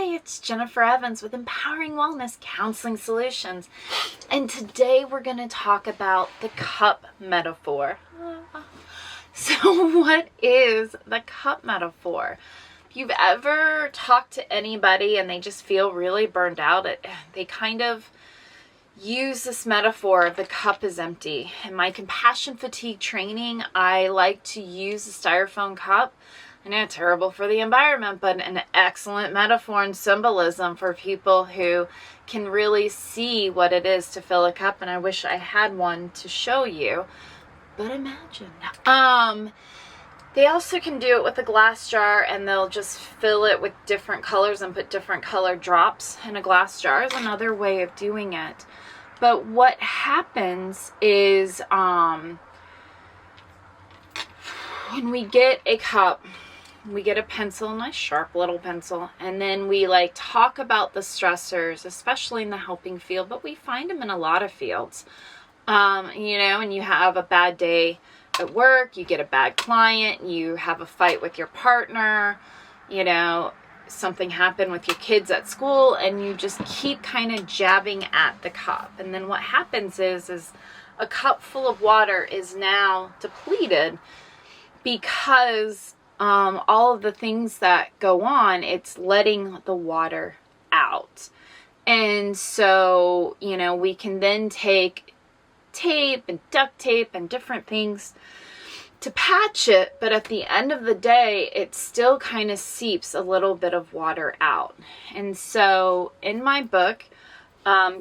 Hi, it's Jennifer Evans with Empowering Wellness Counseling Solutions. And today we're going to talk about the cup metaphor. So what is the cup metaphor? If you've ever talked to anybody and they just feel really burned out, they kind of use this metaphor of the cup is empty. In my compassion fatigue training, I like to use a styrofoam cup. I know, terrible for the environment, but an excellent metaphor and symbolism for people who can really see what it is to fill a cup. And I wish I had one to show you, but imagine. They also can do it with a glass jar, and they'll just fill it with different colors and put different colored drops in a glass jar is another way of doing it. But what happens is when we get a cup, we get a pencil, a nice sharp little pencil, and then we talk about the stressors, especially in the helping field, but we find them in a lot of fields. And you have a bad day at work, you get a bad client, you have a fight with your partner, something happened with your kids at school, and you just keep kind of jabbing at the cup. And then what happens is a cup full of water is now depleted because all of the things that go on, it's letting the water out. And so, we can then take tape and duct tape and different things to patch it, but at the end of the day, it still kind of seeps a little bit of water out. And so in my book,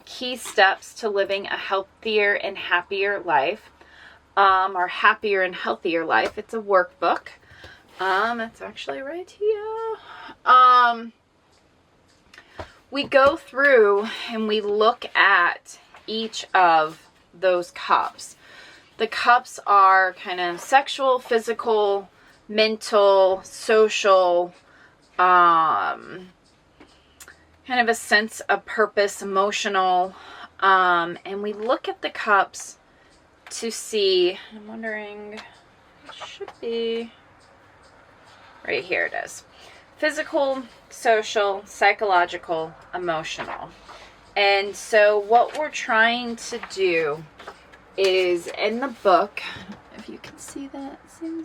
Key Steps to Living a Healthier and Happier Life, or Happier and Healthier Life, it's a workbook. It's actually right here. We go through and we look at each of those cups. The cups are kind of sexual, physical, mental, social, kind of a sense of purpose, emotional, and we look at the cups to see, I'm wondering, it should be right here, it is. Physical, social, psychological, emotional. And so what we're trying to do is in the book, I don't know if you can see that, zoom,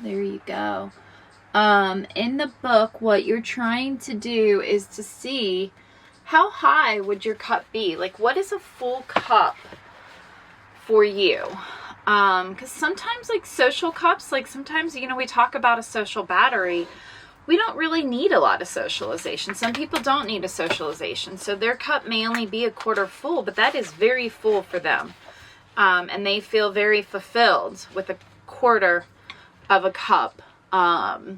there you go. In the book, what you're trying to do is to see how high would your cup be? What is a full cup for you? Because sometimes social cups, sometimes, we talk about a social battery. We don't really need a lot of socialization. Some people don't need a socialization. So their cup may only be a quarter full, but that is very full for them. And they feel very fulfilled with a quarter of a cup of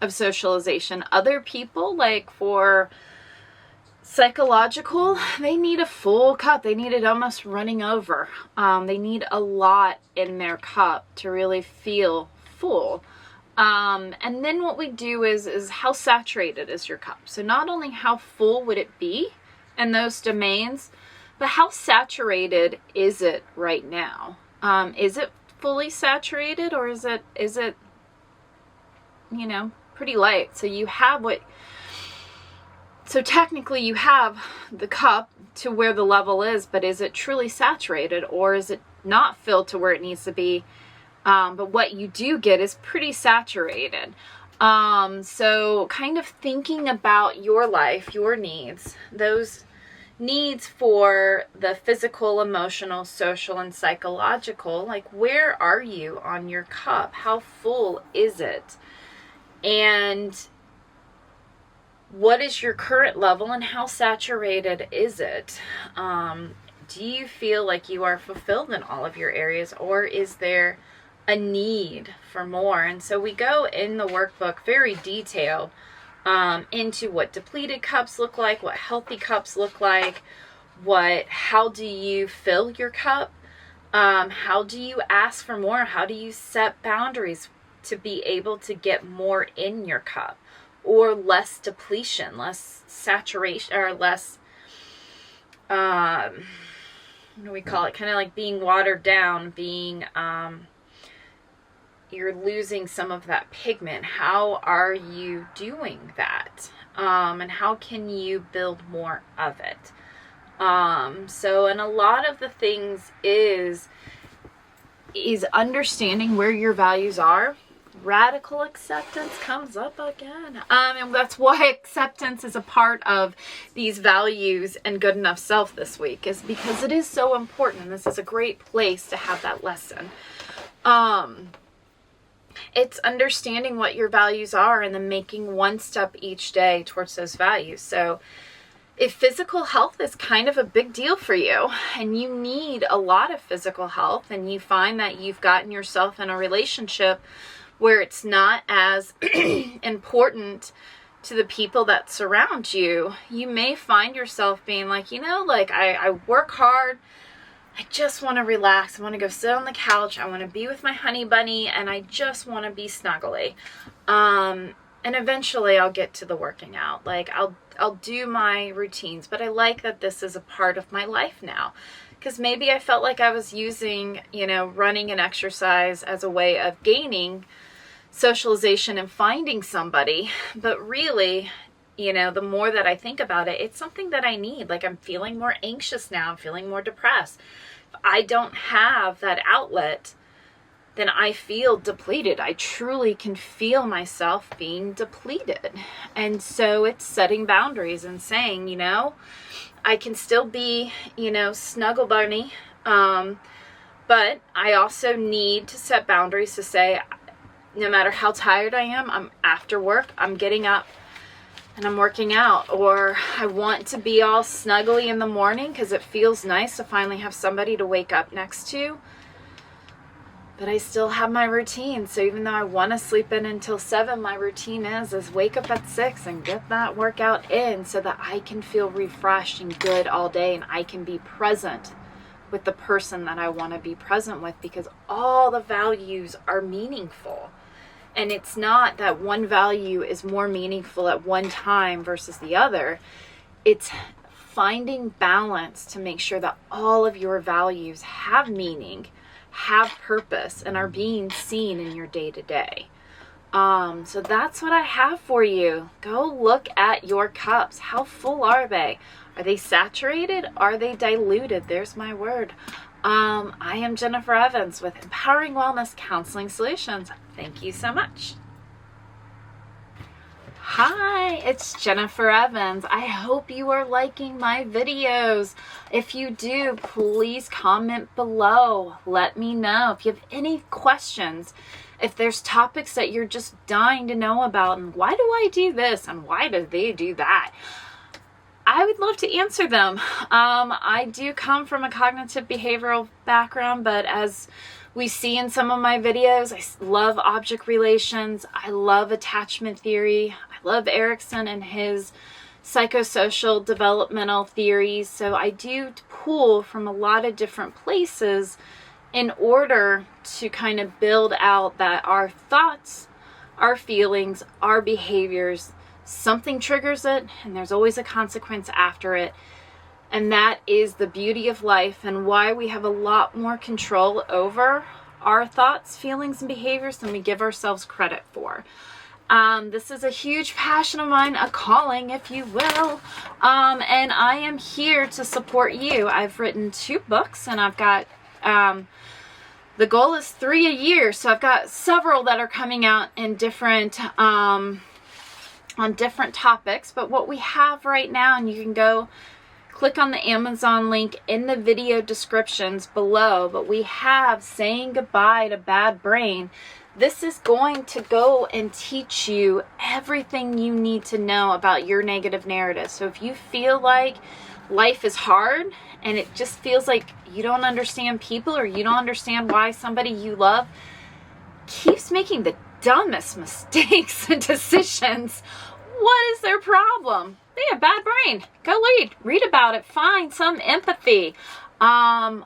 socialization. Other people, for psychological, they need a full cup. They need it almost running over. They need a lot in their cup to really feel full. And then what we do is how saturated is your cup? So not only how full would it be in those domains, but how saturated is it right now? Is it fully saturated, or is it pretty light? So you have so technically you have the cup to where the level is, but is it truly saturated, or is it not filled to where it needs to be? But what you do get is pretty saturated. So kind of thinking about your life, your needs, those needs for the physical, emotional, social, and psychological, where are you on your cup? How full is it? And what is your current level, and how saturated is it? Do you feel like you are fulfilled in all of your areas, or is there a need for more? And so we go in the workbook very detailed into what depleted cups look like, what healthy cups look like, how do you fill your cup, how do you ask for more, how do you set boundaries to be able to get more in your cup, or less depletion, less saturation, or less what do we call it, kind of like being watered down, being you're losing some of that pigment. How are you doing that? And how can you build more of it? And a lot of the things is understanding where your values are. Radical acceptance comes up again. And that's why acceptance is a part of these values and good enough self this week, is because it is so important. And this is a great place to have that lesson. It's understanding what your values are and then making one step each day towards those values. So if physical health is kind of a big deal for you and you need a lot of physical health, and you find that you've gotten yourself in a relationship where it's not as important to the people that surround you, you may find yourself being like, I work hard. I just want to relax. I want to go sit on the couch. I want to be with my honey bunny, and I just want to be snuggly. And eventually I'll get to the working out. Like I'll do my routines, but I like that this is a part of my life now. Because maybe I felt like I was using, running and exercise as a way of gaining socialization and finding somebody. But really, the more that I think about it, it's something that I need. Like, I'm feeling more anxious now. I'm feeling more depressed. If I don't have that outlet, then I feel depleted. I truly can feel myself being depleted. And so it's setting boundaries and saying, I can still be, snuggle bunny. But I also need to set boundaries to say, no matter how tired I am, I'm after work, I'm getting up and I'm working out. Or I want to be all snuggly in the morning because it feels nice to finally have somebody to wake up next to. But I still have my routine. So even though I want to sleep in until 7, my routine is wake up at 6 and get that workout in so that I can feel refreshed and good all day, and I can be present with the person that I want to be present with, because all the values are meaningful. And it's not that one value is more meaningful at one time versus the other. It's finding balance to make sure that all of your values have meaning, have purpose, and are being seen in your day-to-day. So that's what I have for you. Go look at your cups. How full are they? Are they saturated? Are they diluted? There's my word. I am Jennifer Evans with Empowering Wellness Counseling Solutions. Thank you so much. Hi, it's Jennifer Evans. I hope you are liking my videos. If you do, please comment below. Let me know if you have any questions. If there's topics that you're just dying to know about, and why do I do this and why do they do that? I would love to answer them. I do come from a cognitive behavioral background, but as we see in some of my videos, I love object relations. I love attachment theory. I love Erickson and his psychosocial developmental theories. So I do pull from a lot of different places in order to kind of build out that our thoughts, our feelings, our behaviors, something triggers it, and there's always a consequence after it. And that is the beauty of life, and why we have a lot more control over our thoughts, feelings, and behaviors than we give ourselves credit for. This is a huge passion of mine, a calling, if you will. And I am here to support you. I've written 2 books, and I've got, the goal is 3 a year. So I've got several that are coming out in different, on different topics. But what we have right now, and you can go click on the Amazon link in the video descriptions below, but we have Saying Goodbye to Bad Brain. This is going to go and teach you everything you need to know about your negative narrative. So if you feel like life is hard and it just feels like you don't understand people, or you don't understand why somebody you love keeps making the dumbest mistakes and decisions, what is their problem? They have bad brain. Go read about it. Find some empathy. Find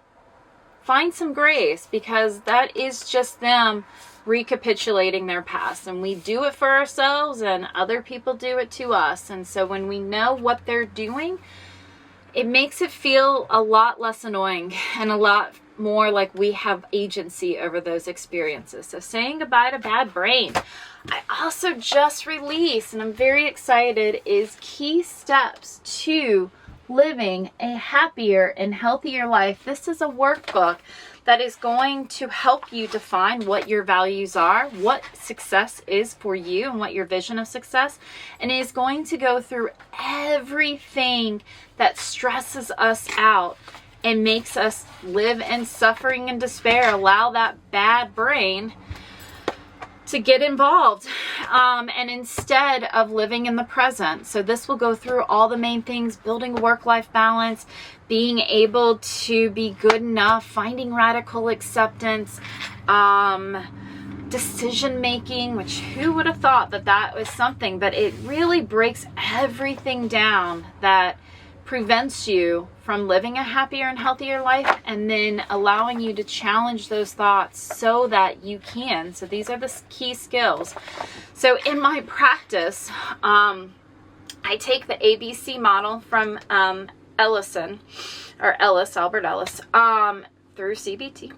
some grace, because that is just them recapitulating their past. And we do it for ourselves, and other people do it to us. And so when we know what they're doing, it makes it feel a lot less annoying and a lot more like we have agency over those experiences. So saying goodbye to bad brain. I also just released, and I'm very excited, is Key Steps to Living a Happier and Healthier Life. This is a workbook that is going to help you define what your values are, what success is for you, and what your vision of success, and it is going to go through everything that stresses us out and makes us live in suffering and despair, allow that bad brain to get involved, and instead of living in the present. So this will go through all the main things: building work-life balance, being able to be good enough, finding radical acceptance, decision making, which who would have thought that that was something, but it really breaks everything down that prevents you from living a happier and healthier life, and then allowing you to challenge those thoughts so that you can. So these are the key skills. So in my practice, I take the ABC model from Albert Ellis, through CBT,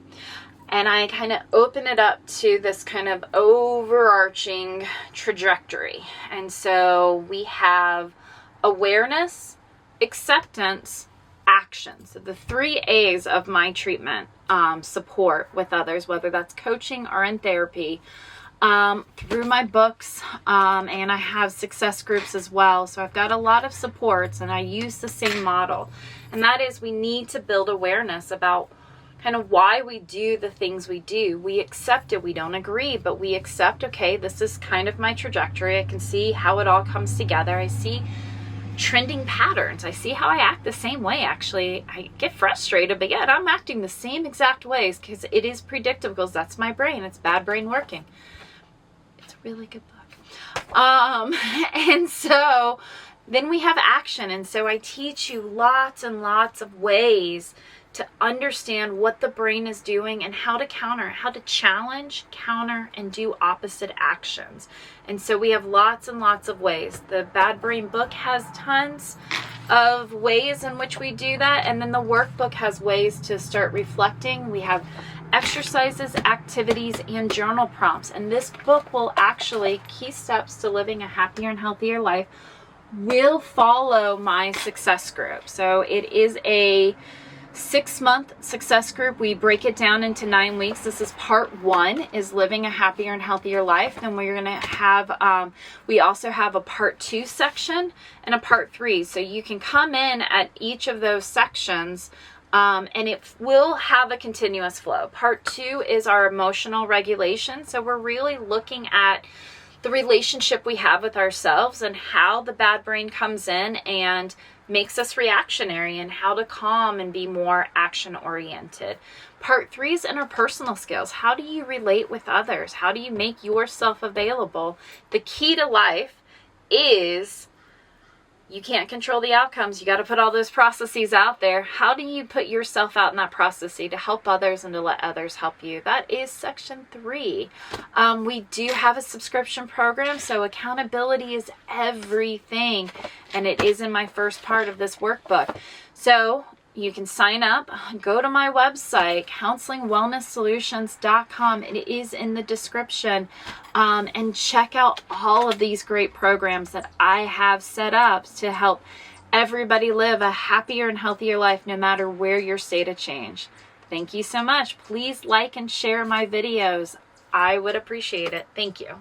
and I kind of open it up to this kind of overarching trajectory. And so we have awareness, acceptance, action. So the 3 A's of my treatment support with others, whether that's coaching or in therapy, through my books, and I have success groups as well. So I've got a lot of supports, and I use the same model. And that is, we need to build awareness about kind of why we do the things we do. We accept it. We don't agree, but we accept, okay, this is kind of my trajectory. I can see how it all comes together. I see trending patterns. I see how I act the same way. Actually, I get frustrated, but yet I'm acting the same exact ways because it is predictable, because that's my brain. It's bad brain working. It's a really good book. And so then we have action. And so I teach you lots and lots of ways to understand what the brain is doing and how to counter, how to challenge, counter, and do opposite actions. And so we have lots and lots of ways. The Bad Brain book has tons of ways in which we do that. And then the workbook has ways to start reflecting. We have exercises, activities, and journal prompts. And this book will actually, Key Steps to Living a Happier and Healthier Life, will follow my success group. So it is a 6-month success group. We break it down into 9 weeks. This is part 1, is living a happier and healthier life. Then we're going to have, we also have a part 2 section and a part 3. So you can come in at each of those sections, and it will have a continuous flow. Part 2 is our emotional regulation. So we're really looking at the relationship we have with ourselves and how the bad brain comes in and makes us reactionary, and how to calm and be more action oriented. Part 3 is interpersonal skills. How do you relate with others? How do you make yourself available? The key to life is you can't control the outcomes. You got to put all those processes out there. How do you put yourself out in that process to help others and to let others help you? That is section 3. We do have a subscription program, so accountability is everything, and it is in my first part of this workbook. So you can sign up, go to my website, counselingwellnesssolutions.com. It is in the description, and check out all of these great programs that I have set up to help everybody live a happier and healthier life, no matter where your state of change. Thank you so much. Please like and share my videos. I would appreciate it. Thank you.